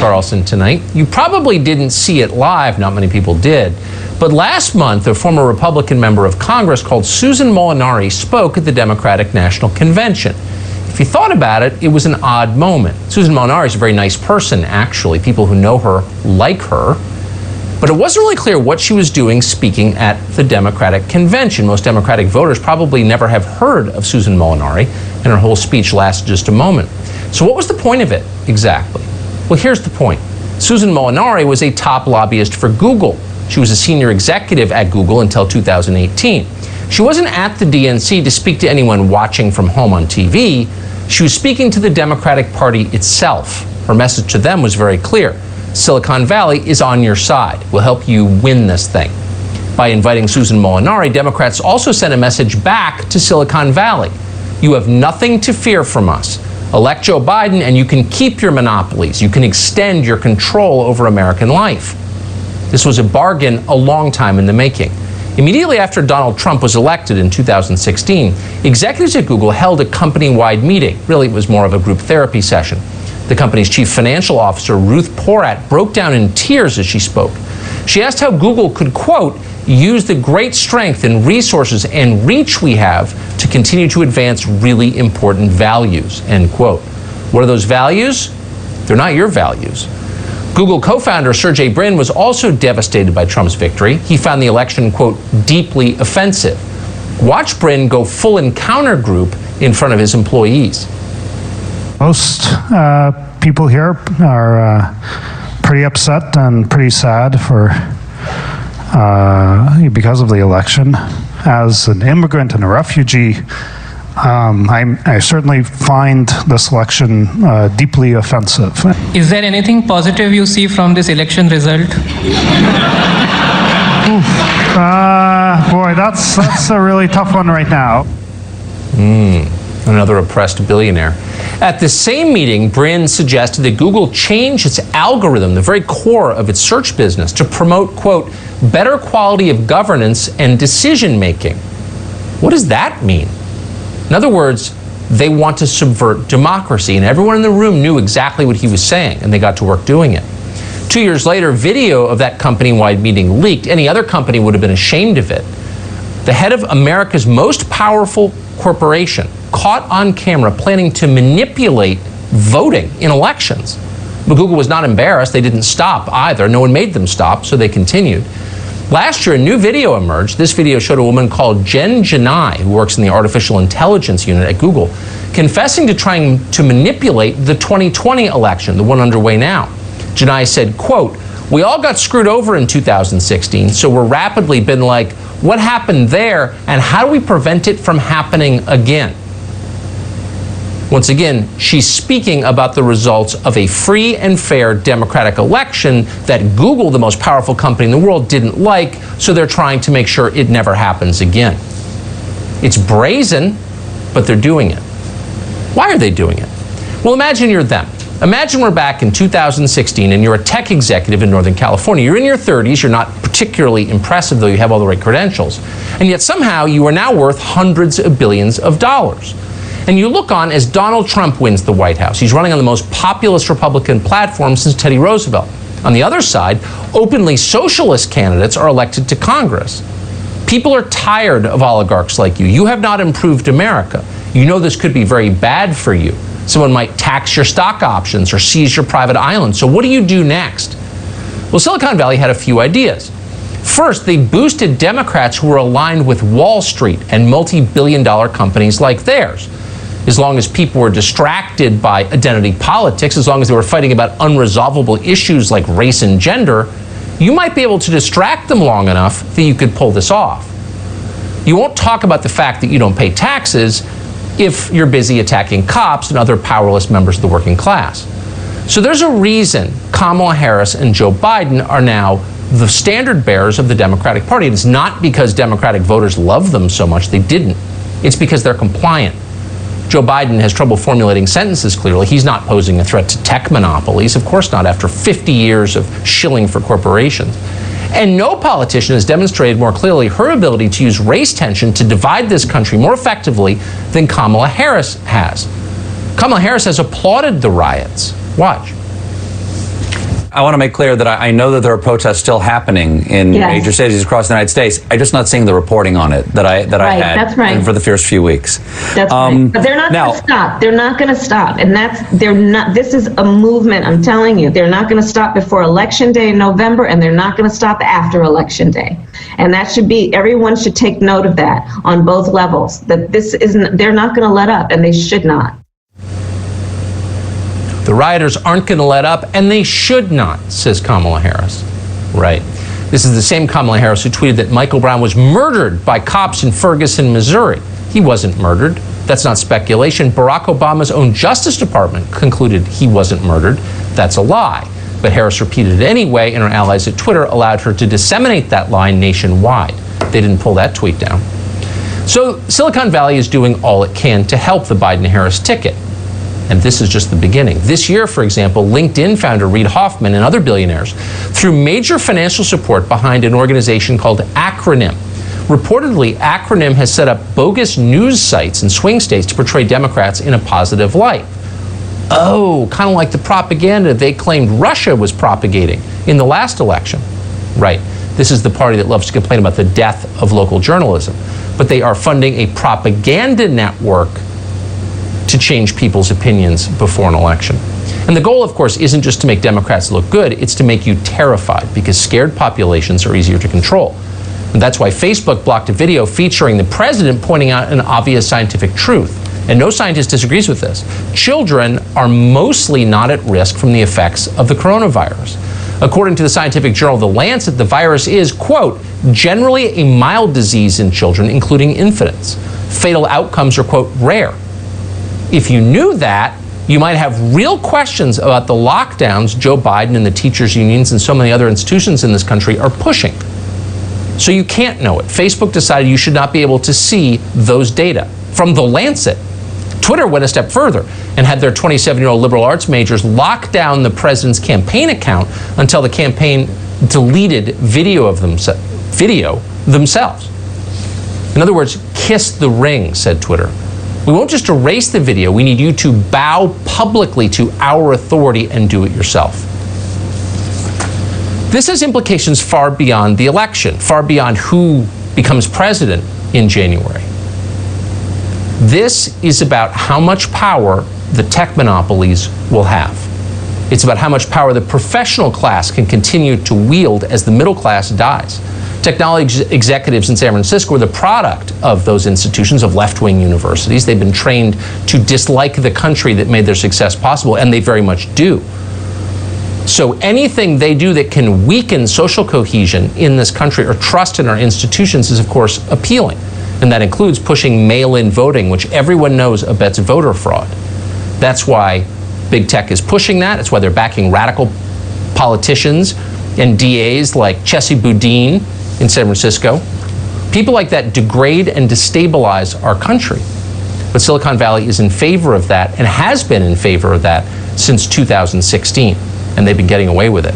Carlson tonight. You probably didn't see it live, not many people did. But last month, a former Republican member of Congress called Susan Molinari spoke at the Democratic National Convention. If you thought about it, it was an odd moment. Susan Molinari is a very nice person, actually. People who know her like her. But it wasn't really clear what she was doing speaking at the Democratic Convention. Most Democratic voters probably never have heard of Susan Molinari, and her whole speech lasted just a moment. So what was the point of it exactly? Well, here's the point. Susan Molinari was a top lobbyist for Google. She was a senior executive at Google until 2018. She wasn't at the DNC to speak to anyone watching from home on TV. She was speaking to the Democratic Party itself. Her message to them was very clear. Silicon Valley is on your side. We'll help you win this thing. By inviting Susan Molinari, Democrats also sent a message back to Silicon Valley. You have nothing to fear from us. Elect Joe Biden and you can keep your monopolies. You can extend your control over American life. This was a bargain a long time in the making. Immediately after Donald Trump was elected in 2016, executives at Google held a company-wide meeting. Really, it was more of a group therapy session. The company's chief financial officer, Ruth Porat, broke down in tears as she spoke. She asked how Google could, quote, use the great strength and resources and reach we have to continue to advance really important values, end quote. What are those values? They're not your values. Google co-founder Sergey Brin was also devastated by Trump's victory. He found the election, quote, deeply offensive. Watch Brin go full encounter group in front of his employees. Most people here are pretty upset and pretty sad for because of the election. As an immigrant and a refugee, I certainly find this election deeply offensive. Is there anything positive you see from this election result? Boy, that's a really tough one right now. Another oppressed billionaire. At the same meeting, Brin suggested that Google change its algorithm, the very core of its search business, to promote, quote, better quality of governance and decision making. What does that mean? In other words, they want to subvert democracy, and everyone in the room knew exactly what he was saying, and they got to work doing it. 2 years later, video of that company-wide meeting leaked. Any other company would have been ashamed of it. The head of America's most powerful corporation caught on camera planning to manipulate voting in elections. But Google was not embarrassed. They didn't stop either. No one made them stop, so they continued. Last year, a new video emerged. This video showed a woman called Jen Janai, who works in the artificial intelligence unit at Google, confessing to trying to manipulate the 2020 election, the one underway now. Janai said, quote, we all got screwed over in 2016, so we're rapidly been like, what happened there, and how do we prevent it from happening again? Once again, she's speaking about the results of a free and fair democratic election that Google, the most powerful company in the world, didn't like, so they're trying to make sure it never happens again. It's brazen, but they're doing it. Why are they doing it? Well, imagine you're them. Imagine we're back in 2016 and you're a tech executive in Northern California. You're in your 30s, you're not particularly impressive, though you have all the right credentials. And yet somehow you are now worth hundreds of billions of dollars. And you look on as Donald Trump wins the White House. He's running on the most populist Republican platform since Teddy Roosevelt. On the other side, openly socialist candidates are elected to Congress. People are tired of oligarchs like you. You have not improved America. You know this could be very bad for you. Someone might tax your stock options or seize your private island. So what do you do next? Well, Silicon Valley had a few ideas. First, they boosted Democrats who were aligned with Wall Street and multi-billion-dollar companies like theirs. As long as people were distracted by identity politics, as long as they were fighting about unresolvable issues like race and gender, you might be able to distract them long enough that you could pull this off. You won't talk about the fact that you don't pay taxes if you're busy attacking cops and other powerless members of the working class. So there's a reason Kamala Harris and Joe Biden are now the standard bearers of the Democratic Party. It's not because Democratic voters love them so much, they didn't. It's because they're compliant. Joe Biden has trouble formulating sentences clearly. He's not posing a threat to tech monopolies, of course not, after 50 years of shilling for corporations. And no politician has demonstrated more clearly her ability to use race tension to divide this country more effectively than Kamala Harris has. Kamala Harris has applauded the riots. Watch. I want to make clear that I know that there are protests still happening in major cities across the United States. I'm just not seeing the reporting on it that I had that's right. for the first few weeks. That's right. But they're not going to stop. They're not going to stop. And this is a movement, I'm telling you. They're not going to stop before Election Day in November, and they're not going to stop after Election Day. And that should be, everyone should take note of that on both levels, that they're not going to let up, and they should not. The rioters aren't going to let up, and they should not, says Kamala Harris. Right. This is the same Kamala Harris who tweeted that Michael Brown was murdered by cops in Ferguson, Missouri. He wasn't murdered. That's not speculation. Barack Obama's own Justice Department concluded he wasn't murdered. That's a lie. But Harris repeated it anyway, and her allies at Twitter allowed her to disseminate that lie nationwide. They didn't pull that tweet down. So Silicon Valley is doing all it can to help the Biden-Harris ticket. And this is just the beginning. This year, for example, LinkedIn founder Reid Hoffman and other billionaires threw major financial support behind an organization called Acronym. Reportedly, Acronym has set up bogus news sites in swing states to portray Democrats in a positive light. Oh, kind of like the propaganda they claimed Russia was propagating in the last election. Right. This is the party that loves to complain about the death of local journalism. But they are funding a propaganda network to change people's opinions before an election. And the goal, of course, isn't just to make Democrats look good, it's to make you terrified, because scared populations are easier to control. And that's why Facebook blocked a video featuring the president pointing out an obvious scientific truth. And no scientist disagrees with this. Children are mostly not at risk from the effects of the coronavirus. According to the scientific journal The Lancet, the virus is, quote, generally a mild disease in children, including infants. Fatal outcomes are, quote, rare. If you knew that, you might have real questions about the lockdowns Joe Biden and the teachers' unions and so many other institutions in this country are pushing. So you can't know it. Facebook decided you should not be able to see those data from The Lancet. Twitter went a step further and had their 27-year-old liberal arts majors lock down the president's campaign account until the campaign deleted video themselves. In other words, kiss the ring, said Twitter. We won't just erase the video, we need you to bow publicly to our authority and do it yourself. This has implications far beyond the election, far beyond who becomes president in January. This is about how much power the tech monopolies will have. It's about how much power the professional class can continue to wield as the middle class dies. Technology executives in San Francisco are the product of those institutions, of left-wing universities. They've been trained to dislike the country that made their success possible, and they very much do. So anything they do that can weaken social cohesion in this country or trust in our institutions is, of course, appealing. And that includes pushing mail-in voting, which everyone knows abets voter fraud. That's why big tech is pushing that. It's why they're backing radical politicians and DAs like Chessie Boudin in San Francisco. People like that degrade and destabilize our country. But Silicon Valley is in favor of that and has been in favor of that since 2016. And they've been getting away with it.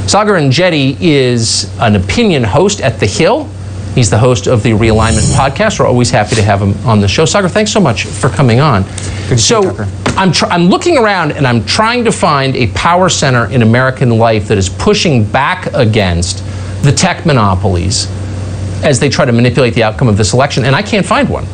Saagar Enjeti is an opinion host at The Hill. He's the host of the Realignment podcast. We're always happy to have him on the show. Saagar, thanks so much for coming on. So I'm looking around and I'm trying to find a power center in American life that is pushing back against the tech monopolies as they try to manipulate the outcome of this election, and I can't find one.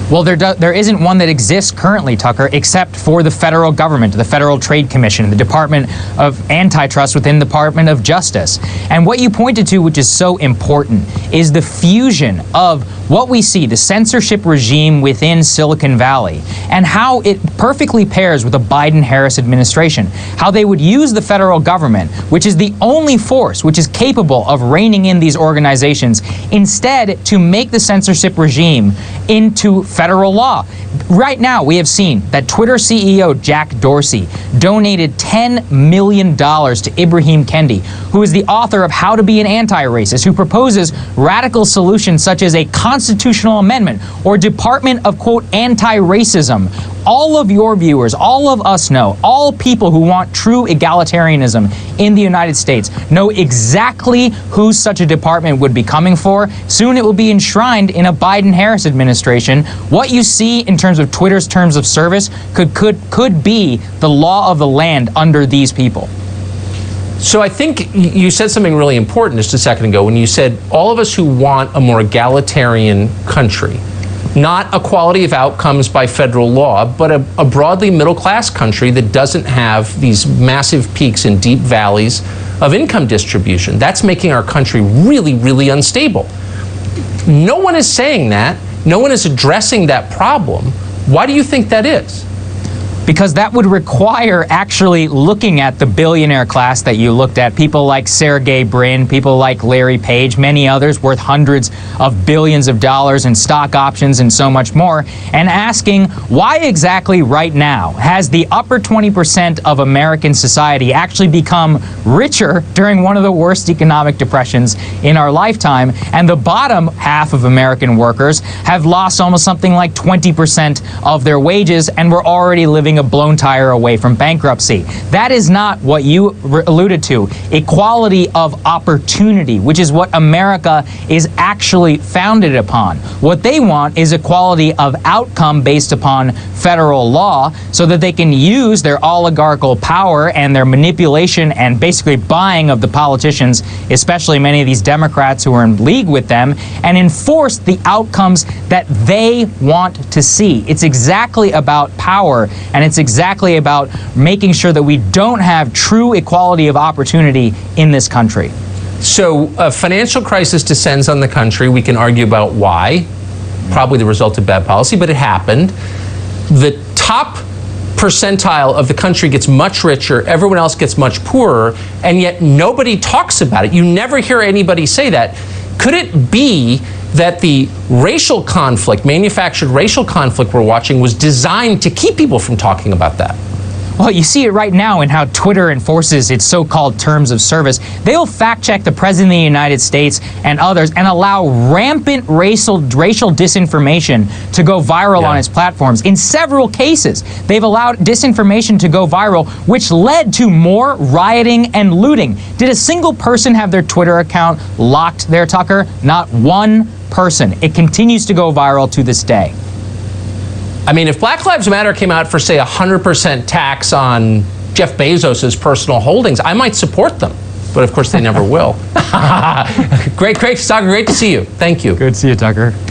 Well, there isn't one that exists currently, Tucker, except for the federal government, the Federal Trade Commission, the Department of Antitrust within the Department of Justice. And what you pointed to, which is so important, is the fusion of what we see, the censorship regime within Silicon Valley, and how it perfectly pairs with the Biden-Harris administration. How they would use the federal government, which is the only force which is capable of reining in these organizations, instead to make the censorship regime into federal law. Right now, we have seen that Twitter CEO Jack Dorsey donated $10 million to Ibrahim Kendi, who is the author of How to Be an Anti-Racist, who proposes radical solutions such as a constitutional amendment or Department of, quote, anti-racism. All of your viewers, all of us know, all people who want true egalitarianism in the United States know exactly who such a department would be coming for. Soon it will be enshrined in a Biden-Harris administration. What you see in terms of Twitter's terms of service could be the law of the land under these people. So I think you said something really important just a second ago when you said all of us who want a more egalitarian country, not equality of outcomes by federal law, but a broadly middle-class country that doesn't have these massive peaks and deep valleys of income distribution. That's making our country really, really unstable. No one is saying that. No one is addressing that problem. Why do you think that is? Because that would require actually looking at the billionaire class that you looked at, people like Sergey Brin, people like Larry Page, many others worth hundreds of billions of dollars in stock options and so much more, and asking why exactly right now has the upper 20% of American society actually become richer during one of the worst economic depressions in our lifetime, and the bottom half of American workers have lost almost something like 20% of their wages, and we're already living a blown tire away from bankruptcy. That is not what you alluded to. Equality of opportunity, which is what America is actually founded upon. What they want is equality of outcome based upon federal law so that they can use their oligarchical power and their manipulation and basically buying of the politicians, especially many of these Democrats who are in league with them, and enforce the outcomes that they want to see. It's exactly about power, and it's exactly about making sure that we don't have true equality of opportunity in this country. So a financial crisis descends on the country. We can argue about why. Probably the result of bad policy, but it happened. The top percentile of the country gets much richer, everyone else gets much poorer, and yet nobody talks about it. You never hear anybody say that. Could it be that the racial conflict, manufactured racial conflict we're watching, was designed to keep people from talking about that? Well, you see it right now in how Twitter enforces its so-called terms of service. They'll fact-check the President of the United States and others and allow rampant racial disinformation to go viral on its platforms. In several cases, they've allowed disinformation to go viral, which led to more rioting and looting. Did a single person have their Twitter account locked there, Tucker? Not one person. It continues to go viral to this day. I mean, if Black Lives Matter came out for, say, 100% tax on Jeff Bezos's personal holdings, I might support them. But of course, they never will. Great, Saagar, great to see you. Thank you. Good to see you, Tucker.